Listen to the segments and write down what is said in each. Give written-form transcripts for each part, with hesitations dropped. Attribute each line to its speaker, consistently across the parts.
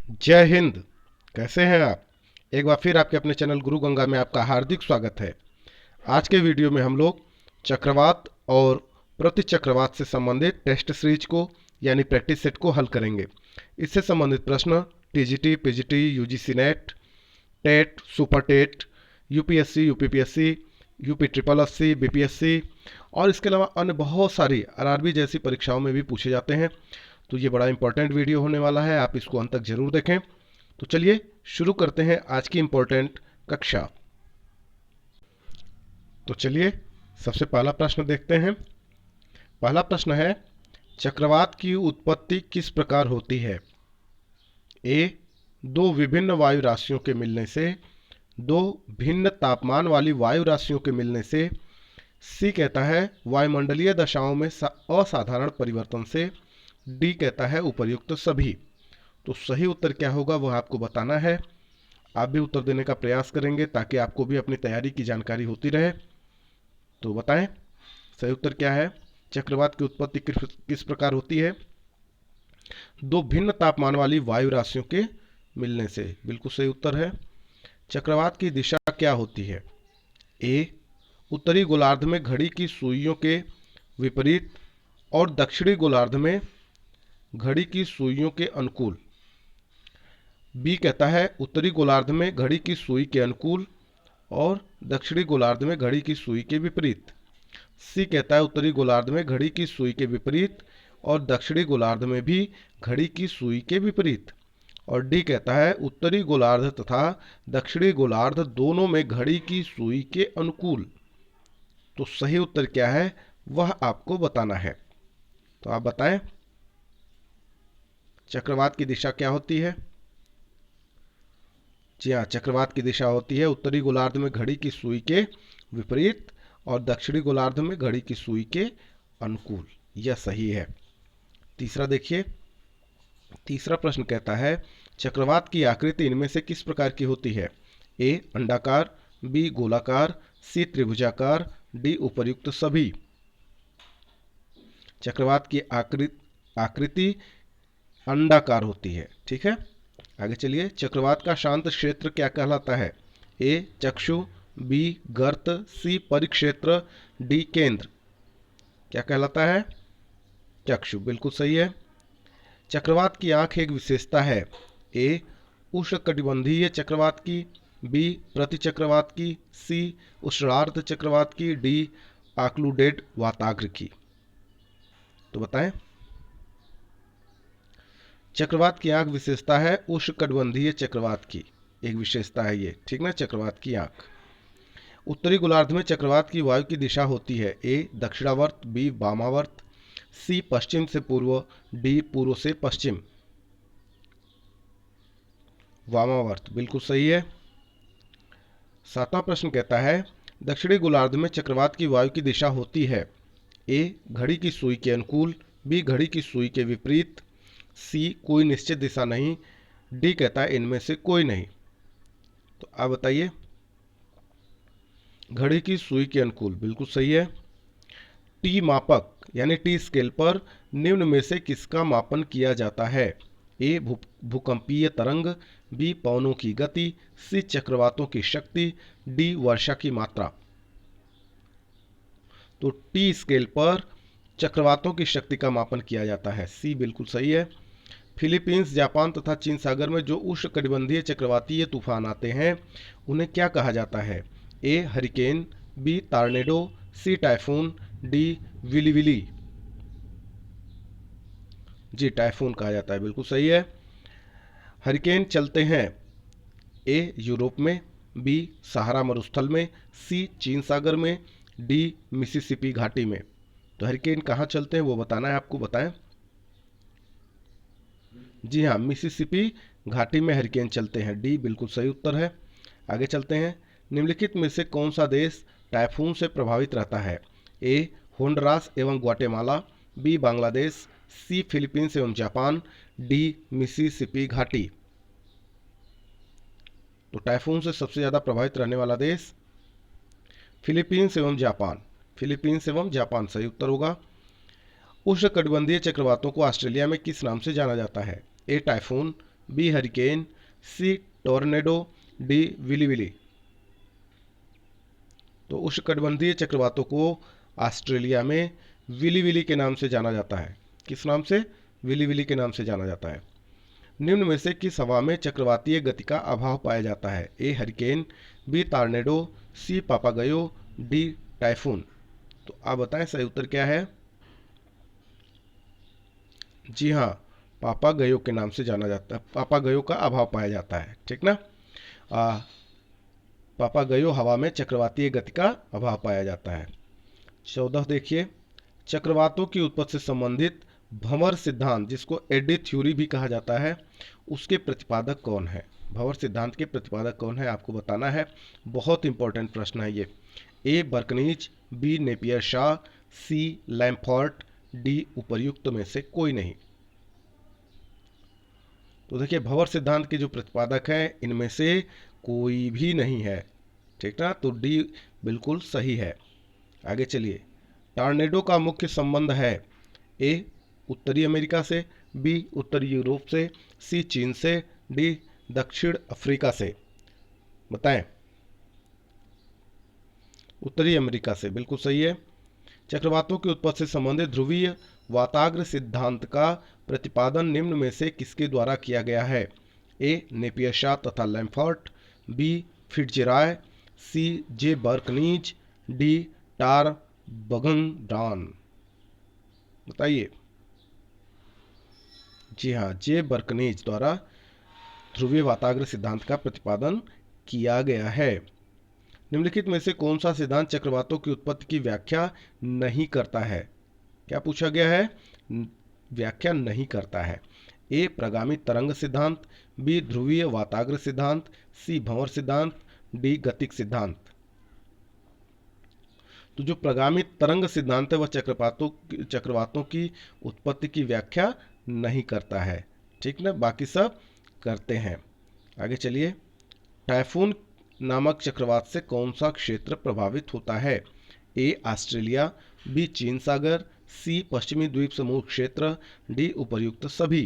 Speaker 1: जय हिंद। कैसे हैं आप? एक बार फिर आपके अपने चैनल गुरु गंगा में आपका हार्दिक स्वागत है। आज के वीडियो में हम लोग चक्रवात और प्रति चक्रवात से संबंधित टेस्ट सीरीज को यानी प्रैक्टिस सेट को हल करेंगे। इससे संबंधित प्रश्न TGT, PGT, UGC NET, TET, super TET, UPSC, UPPSC, UP triple SC, BPSC और इसके अलावा अन्य बहुत सारी आरआरबी जैसी परीक्षाओं में भी पूछे जाते हैं। तो ये बड़ा इंपॉर्टेंट वीडियो होने वाला है, आप इसको अंत तक जरूर देखें। तो चलिए शुरू करते हैं आज की इंपॉर्टेंट कक्षा। तो चलिए सबसे पहला प्रश्न देखते हैं। पहला प्रश्न है, चक्रवात की उत्पत्ति किस प्रकार होती है? ए, दो विभिन्न वायु राशियों के मिलने से, दो भिन्न तापमान वाली वायु राशियों के मिलने से, सी कहता है वायुमंडलीय दशाओं में असाधारण परिवर्तन से, डी कहता है उपर्युक्त सभी। तो सही उत्तर क्या होगा वह आपको बताना है। आप भी उत्तर देने का प्रयास करेंगे ताकि आपको भी अपनी तैयारी की जानकारी होती रहे। तो बताएं सही उत्तर क्या है। चक्रवात की उत्पत्ति किस प्रकार होती है? दो भिन्न तापमान वाली वायु राशियों के मिलने से, बिल्कुल सही उत्तर है। चक्रवात की दिशा क्या होती है? ए, उत्तरी गोलार्ध में घड़ी की सुइयों के विपरीत और दक्षिणी गोलार्ध में घड़ी की सुइयों के अनुकूल। बी कहता है उत्तरी गोलार्ध में घड़ी की सुई के अनुकूल और दक्षिणी गोलार्ध में घड़ी की सुई के विपरीत। सी कहता है उत्तरी गोलार्ध में घड़ी की सुई के विपरीत और दक्षिणी गोलार्ध में भी घड़ी की सुई के विपरीत। और डी कहता है उत्तरी गोलार्ध तथा दक्षिणी गोलार्ध दोनों में घड़ी की सुई के अनुकूल। तो सही उत्तर क्या है वह आपको बताना है। तो आप बताएं चक्रवात की दिशा क्या होती है? जी हाँ, चक्रवात की दिशा होती है उत्तरी गोलार्ध में घड़ी की सुई के विपरीत और दक्षिणी गोलार्ध में घड़ी की सुई के अनुकूल। यह सही है। तीसरा देखिए, तीसरा प्रश्न कहता है चक्रवात की आकृति इनमें से किस प्रकार की होती है? ए, अंडाकार, बी, गोलाकार, सी, त्रिभुजाकार, डी, उपर्युक्त सभी। चक्रवात की आकृति अंडाकार होती है। ठीक है, आगे चलिए। चक्रवात का शांत क्षेत्र क्या कहलाता है? ए, चक्षु, बी, गर्त, सी, परिक्षेत्र, डी, केंद्र। क्या कहलाता है? चक्षु, बिल्कुल सही है। चक्रवात की आंख एक विशेषता है। ए, उष्णकटिबंधीय चक्रवात की, बी, प्रति चक्रवात की, सी, उष्णार्ध चक्रवात की, डी, आक्लूडेड वाताग्र की। तो बताएं। चक्रवात की आंख विशेषता है उष्णकटिबंधीय चक्रवात की, एक विशेषता है ये, ठीक ना, चक्रवात की आंख। उत्तरी गोलार्ध में चक्रवात की वायु की दिशा होती है। ए, दक्षिणावर्त, बी, वामावर्त, सी, पश्चिम से पूर्व, डी, पूर्व से पश्चिम। वामावर्त, बिल्कुल सही है। सातवां प्रश्न कहता है दक्षिणी गोलार्ध में चक्रवात की वायु की दिशा होती है। ए, घड़ी की सुई के अनुकूल, बी, घड़ी की सुई के विपरीत, सी, कोई निश्चित दिशा नहीं, डी कहता है इनमें से कोई नहीं। तो आप बताइए। घड़ी की सुई के अनुकूल, बिल्कुल सही है। टी मापक यानी टी स्केल पर निम्न में से किसका मापन किया जाता है? ए, भूकंपीय तरंग, बी, पवनों की गति, सी, चक्रवातों की शक्ति, डी, वर्षा की मात्रा। तो टी स्केल पर चक्रवातों की शक्ति का मापन किया जाता है। सी बिल्कुल सही है। फिलीपींस, जापान तथा चीन सागर में जो उष्णकटिबंधीय चक्रवातीय तूफान आते हैं उन्हें क्या कहा जाता है? ए, हरिकेन, बी, टॉर्नेडो, सी, टाइफून, डी, विली। जी, टाइफून कहा जाता है, बिल्कुल सही है। हरिकेन चलते हैं ए, यूरोप में, बी, सहारा मरुस्थल में, सी, चीन सागर में, डी, मिसिसिपी घाटी में। तो हरिकेन कहाँ चलते हैं वो बताना है आपको, बताएं। जी हाँ, मिसिसिपी घाटी में हरिकेन चलते हैं, डी बिल्कुल सही उत्तर है। आगे चलते हैं। निम्नलिखित में से कौन सा देश टाइफून से प्रभावित रहता है? ए, होंडुरास एवं ग्वाटेमाला, बी, बांग्लादेश, सी, फिलीपींस एवं जापान, डी, मिसिसिपी घाटी। तो टाइफून से सबसे ज़्यादा प्रभावित रहने वाला देश फिलीपींस एवं जापान। फिलीपींस एवं जापान सही उत्तर होगा। उष्णकटिबंधीय चक्रवातों को ऑस्ट्रेलिया में किस नाम से जाना जाता है? ए, टाइफून, बी हरिकेन, सी टोर्नेडो, डी विली विली। तो उष्णकटिबंधीय चक्रवातों को ऑस्ट्रेलिया में विली विली के नाम से जाना जाता है। किस नाम से? विली विली के नाम से जाना जाता है। निम्न में से किस हवा में चक्रवातीय गति का अभाव पाया जाता है? ए हरिकेन, बी टॉर्नेडो, सी पापागयो, डी टाइफून। तो आप बताएं सही उत्तर क्या है? जी हाँ, पापागयो के नाम से जाना जाता है। पापागयो का अभाव पाया जाता है, ठीक ना। पापागयो हवा में चक्रवातीय गति का अभाव पाया जाता है। 14 देखिए, चक्रवातों की उत्पत्ति से संबंधित भंवर सिद्धांत, जिसको एडी थ्योरी भी कहा जाता है, उसके प्रतिपादक कौन है? भंवर सिद्धांत के प्रतिपादक कौन है आपको बताना है। बहुत इंपॉर्टेंट प्रश्न है ये। ए बर्कनीज, बी नेपियर शॉ, सी लैम्फोर्ट, डी उपर्युक्त में से कोई नहीं। तो देखिए, भंवर सिद्धांत के जो प्रतिपादक हैं इनमें से कोई भी नहीं है, ठीक ना। तो डी बिल्कुल सही है। आगे चलिए, टॉर्नेडो का मुख्य संबंध है ए उत्तरी अमेरिका से, बी उत्तरी यूरोप से, सी चीन से, डी दक्षिण अफ्रीका से। बताएं। उत्तरी अमेरिका से, बिल्कुल सही है। चक्रवातों की उत्पत्ति से संबंधित ध्रुवीय वाताग्र सिद्धांत का प्रतिपादन निम्न में से किसके द्वारा किया गया है? ए नेपियर शॉ तथा लैम्फोर्ट, बी फिट्जरॉय, सी जे बर्कनीज, डी टार बगंगडॉन। बताइए। जी हाँ, जे बर्कनीज द्वारा ध्रुवीय वाताग्र सिद्धांत का प्रतिपादन किया गया है। निम्नलिखित में से कौन सा सिद्धांत चक्रवातों की उत्पत्ति की व्याख्या नहीं करता है? क्या पूछा गया है? व्याख्या नहीं करता है। ए प्रगामी तरंग सिद्धांत, बी ध्रुवीय वाताग्र सिद्धांत, सी भंवर सिद्धांत, डी गतिक सिद्धांत। तो जो प्रगामी तरंग सिद्धांत है वह चक्रवातों की उत्पत्ति की व्याख्या नहीं करता है, ठीक ना। बाकी सब करते हैं। आगे चलिए, टाइफून नामक चक्रवात से कौन सा क्षेत्र प्रभावित होता है? ए ऑस्ट्रेलिया, बी चीन सागर, सी पश्चिमी द्वीप समूह क्षेत्र, डी उपर्युक्त सभी।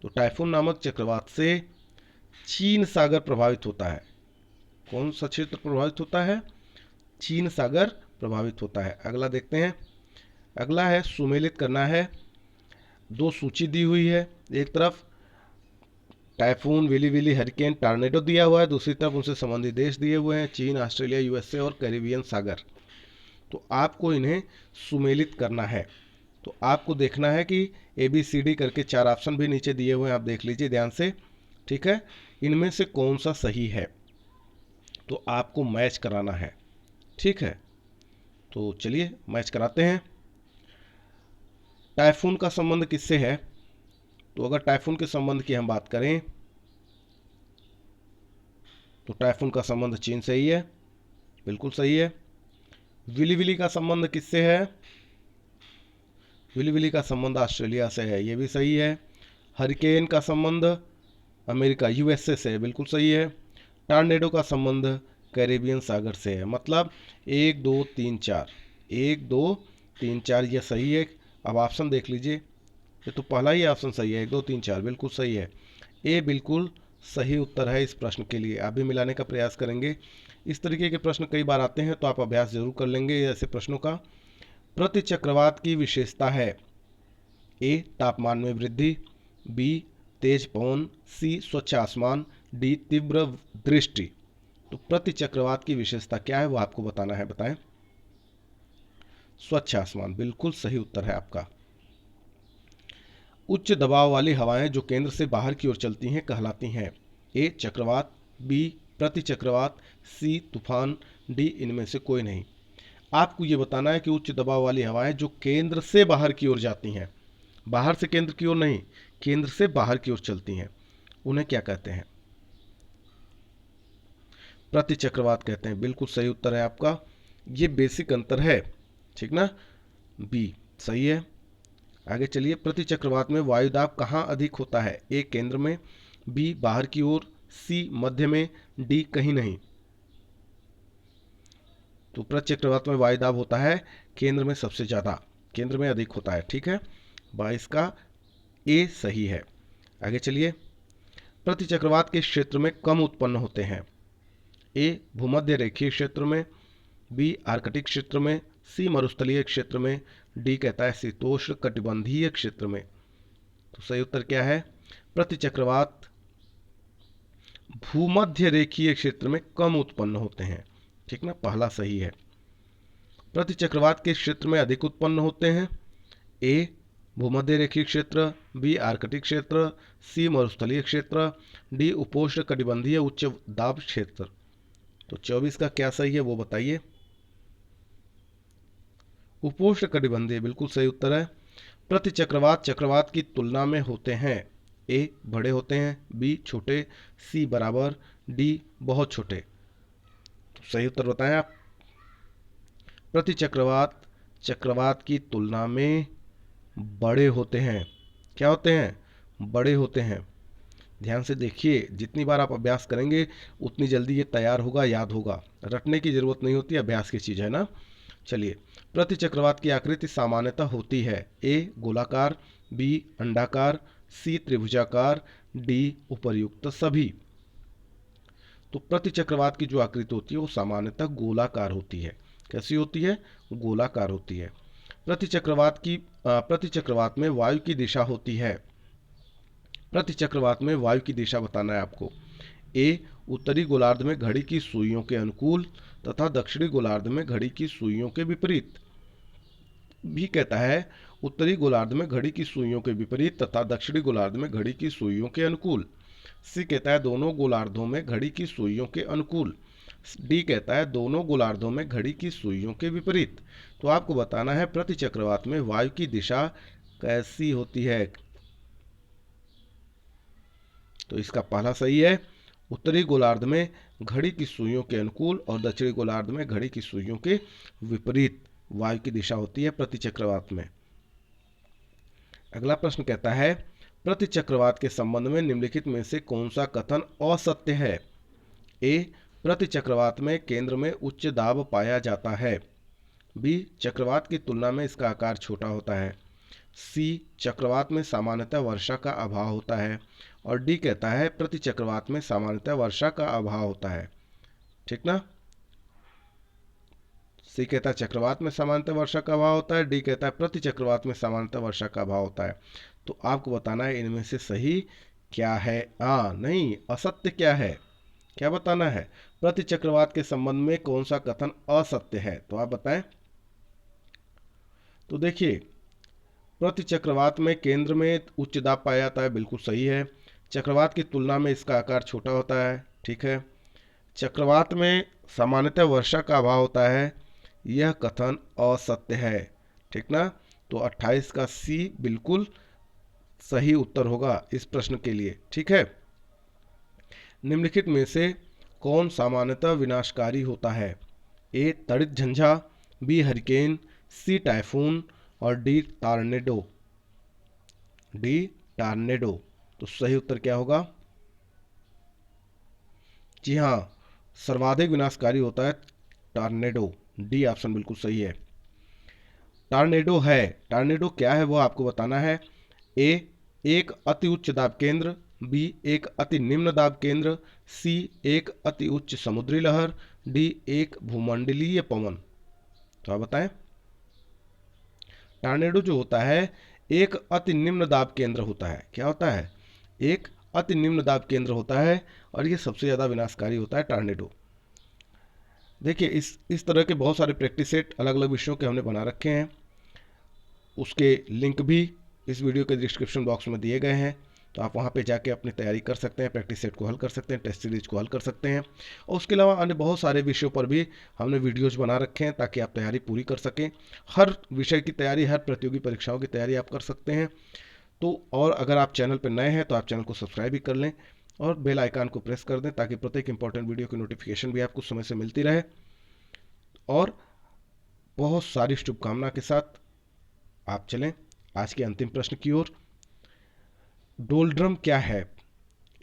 Speaker 1: तो टाइफून नामक चक्रवात से चीन सागर प्रभावित होता है। कौन सा क्षेत्र प्रभावित होता है? चीन सागर प्रभावित होता है। अगला देखते हैं। अगला है सुमेलित करना है। दो सूची दी हुई है, एक तरफ typhoon, willy willy, hurricane, tornado दिया हुआ है, दूसरी तरफ उनसे संबंधित देश दिए हुए हैं, चीन, ऑस्ट्रेलिया, यूएसए और कैरिबियन सागर। तो आपको इन्हें सुमेलित करना है। तो आपको देखना है कि ABCD करके 4 ऑप्शन भी नीचे दिए हुए हैं, आप देख लीजिए ध्यान से, ठीक है। इनमें से कौन सा सही है तो आपको मैच कराना है, ठीक है। तो चलिए मैच कराते हैं। टाइफून का संबंध किससे है? तो अगर टाइफून के संबंध की हम बात करें तो टाइफून का संबंध चीन से ही है, बिल्कुल सही है। विली विली का संबंध किससे है? विली विली का संबंध ऑस्ट्रेलिया से है, ये भी सही है। हरिकेन का संबंध अमेरिका USA से है, बिल्कुल सही है। टॉर्नेडो का संबंध कैरेबियन सागर से है। मतलब 1 2 3 4, 1 2 3 4 ये सही है। अब ऑप्शन देख लीजिए, ये तो पहला ही ऑप्शन सही है, 1 2 3 4 बिल्कुल सही है। ए बिल्कुल सही उत्तर है इस प्रश्न के लिए। आप भी मिलाने का प्रयास करेंगे। इस तरीके के प्रश्न कई बार आते हैं तो आप अभ्यास जरूर कर लेंगे ऐसे प्रश्नों का। प्रति चक्रवात की विशेषता है ए तापमान में वृद्धि, बी तेज पवन, सी स्वच्छ आसमान, डी तीव्र दृष्टि। तो प्रति चक्रवात की विशेषता क्या है वो आपको बताना है, बताएं। स्वच्छ आसमान, बिल्कुल सही उत्तर है आपका। उच्च दबाव वाली हवाएं जो केंद्र से बाहर की ओर चलती हैं कहलाती हैं ए चक्रवात, बी प्रति चक्रवात, सी तूफान, डी इनमें से कोई नहीं। आपको ये बताना है कि उच्च दबाव वाली हवाएं जो केंद्र से बाहर की ओर जाती हैं, बाहर से केंद्र की ओर नहीं, केंद्र से बाहर की ओर चलती हैं, उन्हें क्या कहते हैं? प्रति चक्रवात कहते हैं, बिल्कुल सही उत्तर है आपका। ये बेसिक अंतर है, ठीक ना। बी सही है। आगे चलिए, प्रति चक्रवात में वायुदाब कहाँ अधिक होता है? ए केंद्र में, बी बाहर की ओर, सी मध्य में, डी कहीं नहीं। तो प्रति चक्रवात में वायुदाब होता है केंद्र में सबसे ज्यादा, केंद्र में अधिक होता है, ठीक है। 22 का ए सही है। आगे चलिए। प्रतिचक्रवात के क्षेत्र में कम उत्पन्न होते हैं। ए भूमध्य रेखीय क्षेत्र में, बी आर्कटिक क्षेत्र में, सी मरुस्थलीय क्षेत्र में, डी कहता है शीतोष्ण कटिबंधीय क्षेत्र में। तो सही उत्तर क्या है? प्रतिचक्रवात भूमध्य रेखीय क्षेत्र में कम उत्पन्न होते हैं। ठीक ना, पहला सही है। प्रतिचक्रवात के क्षेत्र में अधिक उत्पन्न होते हैं। ए भूमध्य रेखीय क्षेत्र, बी आर्कटिक क्षेत्र, सी मरुस्थलीय क्षेत्र, डी उपोष्ण कटिबंधीय उच्च दाब क्षेत्र। तो 24 का क्या सही है वो बताइए। उपोष्ण कटिबंधीय बिल्कुल सही उत्तर है। प्रतिचक्रवात चक्रवात की तुलना में होते हैं। ए बड़े होते हैं, बी छोटे, सी बराबर, डी बहुत छोटे। तो सही उत्तर बताएं आप। प्रतिचक्रवात चक्रवात की तुलना में बड़े होते हैं। क्या होते हैं? बड़े होते हैं। ध्यान से देखिए, जितनी बार आप अभ्यास करेंगे उतनी जल्दी ये तैयार होगा, याद होगा। रटने की जरूरत नहीं होती, अभ्यास की चीज है ना। चलिए, प्रतिचक्रवात की आकृति सामान्यतः होती है। ए गोलाकार, बी अंडाकार, सी त्रिभुजाकार, डी उपर्युक्त सभी। तो प्रतिचक्रवात की जो आकृति होती है वो सामान्यतः गोलाकार होती है। कैसी होती है? गोलाकार होती है। प्रतिचक्रवात में वायु की दिशा होती है। प्रतिचक्रवात में वायु की दिशा बताना है आपको। ए उत्तरी गोलार्ध में घड़ी की सुइयों के अनुकूल तथा दक्षिणी गोलार्ध में घड़ी की सुइयों के विपरीत। बी कहता है उत्तरी गोलार्ध में घड़ी की सुइयों के विपरीत तथा दक्षिणी गोलार्ध में घड़ी की सुइयों के अनुकूल। सी कहता है दोनों गोलार्धों में घड़ी की सुइयों के अनुकूल। डी कहता है दोनों गोलार्धों में घड़ी की सुइयों के विपरीत। तो आपको बताना है प्रतिचक्रवात में वायु की दिशा कैसी होती है। तो इसका पहला सही है, उत्तरी गोलार्ध में घड़ी की सुइयों के अनुकूल और दक्षिणी गोलार्ध में घड़ी की सुइयों के विपरीत वायु की दिशा होती है प्रतिचक्रवात में। अगला प्रश्न कहता है प्रतिचक्रवात के संबंध में निम्नलिखित में से कौन सा कथन असत्य है। ए प्रतिचक्रवात में केंद्र में उच्च दाब पाया जाता है। बी चक्रवात की तुलना में इसका आकार छोटा होता है। सी चक्रवात में सामान्यतः वर्षा का अभाव होता है। और डी कहता है प्रतिचक्रवात में सामान्यतः वर्षा का अभाव होता है। ठीक ना। सी कहता है चक्रवात में सामान्यतः वर्षा का अभाव होता है, डी कहता है प्रतिचक्रवात में सामान्यतः वर्षा का अभाव होता है। तो आपको बताना है इनमें से सही क्या है। नहीं, असत्य क्या है, क्या बताना है। प्रतिचक्रवात के संबंध में कौन सा कथन असत्य है, तो आप बताएं। तो देखिए, प्रतिचक्रवात में केंद्र में उच्च दाब पाया जाता है, बिल्कुल सही है। चक्रवात की तुलना में इसका आकार छोटा होता है, ठीक है। चक्रवात में सामान्यतः वर्षा का अभाव होता है, यह कथन असत्य है। ठीक ना। तो 28 का सी बिल्कुल सही उत्तर होगा इस प्रश्न के लिए। ठीक है। निम्नलिखित में से कौन सामान्यतः विनाशकारी होता है। ए तड़ित झंझा, बी हरिकेन, सी टाइफून और डी टॉर्नेडो। D tornado. तो सही उत्तर क्या होगा। जी हाँ, सर्वाधिक विनाशकारी होता है टॉर्नेडो। डी ऑप्शन बिल्कुल सही है। टॉर्नेडो है, टॉर्नेडो क्या है वो आपको बताना है। ए एक अति उच्च दाब केंद्र, बी एक अति निम्न दाब केंद्र, सी एक अति उच्च समुद्री लहर, डी एक भूमंडलीय पवन। तो आप बताएं। टॉर्नेडो जो होता है एक अति निम्न दाब केंद्र होता है। क्या होता है? एक अति निम्न दाब केंद्र होता है और ये सबसे ज़्यादा विनाशकारी होता है टॉर्नेडो। देखिए, इस तरह के बहुत सारे प्रैक्टिस सेट अलग अलग विषयों के हमने बना रखे हैं, उसके लिंक भी इस वीडियो के डिस्क्रिप्शन बॉक्स में दिए गए हैं। तो आप वहाँ पे जाके अपनी तैयारी कर सकते हैं, प्रैक्टिस सेट को हल कर सकते हैं, टेस्ट सीरीज को हल कर सकते हैं। और उसके अलावा अन्य बहुत सारे विषयों पर भी हमने वीडियोज बना रखे हैं ताकि आप तैयारी पूरी कर सकें। हर विषय की तैयारी, हर प्रतियोगी परीक्षाओं की तैयारी आप कर सकते हैं। तो और अगर आप चैनल पर नए हैं तो आप चैनल को सब्सक्राइब भी कर लें और बेल आइकन को प्रेस कर दें ताकि प्रत्येक इंपॉर्टेंट वीडियो की नोटिफिकेशन भी आपको समय से मिलती रहे। और बहुत सारी शुभकामना के साथ आप चलें आज के अंतिम प्रश्न की ओर। डोलड्रम क्या है।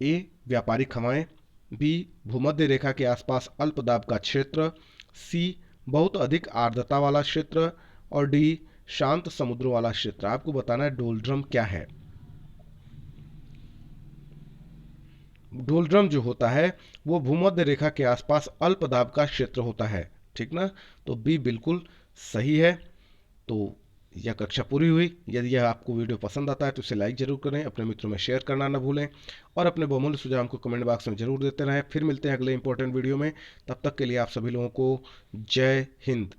Speaker 1: ए व्यापारिक हवाएं, बी भूमध्य रेखा के आसपास अल्प दाब का क्षेत्र, सी बहुत अधिक आर्द्रता वाला क्षेत्र और डी शांत समुद्र वाला क्षेत्र। आपको बताना है डोलड्रम क्या है। डोलड्रम जो होता है वो भूमध्य रेखा के आसपास अल्प दाब का क्षेत्र होता है। ठीक ना, तो बी बिल्कुल सही है। तो यह कक्षा पूरी हुई। यदि यह आपको वीडियो पसंद आता है तो इसे लाइक जरूर करें, अपने मित्रों में शेयर करना न भूलें और अपने बहुमूल्य सुझाव हमको कमेंट बॉक्स में जरूर देते रहें। फिर मिलते हैं अगले इंपॉर्टेंट वीडियो में, तब तक के लिए आप सभी लोगों को जय हिंद।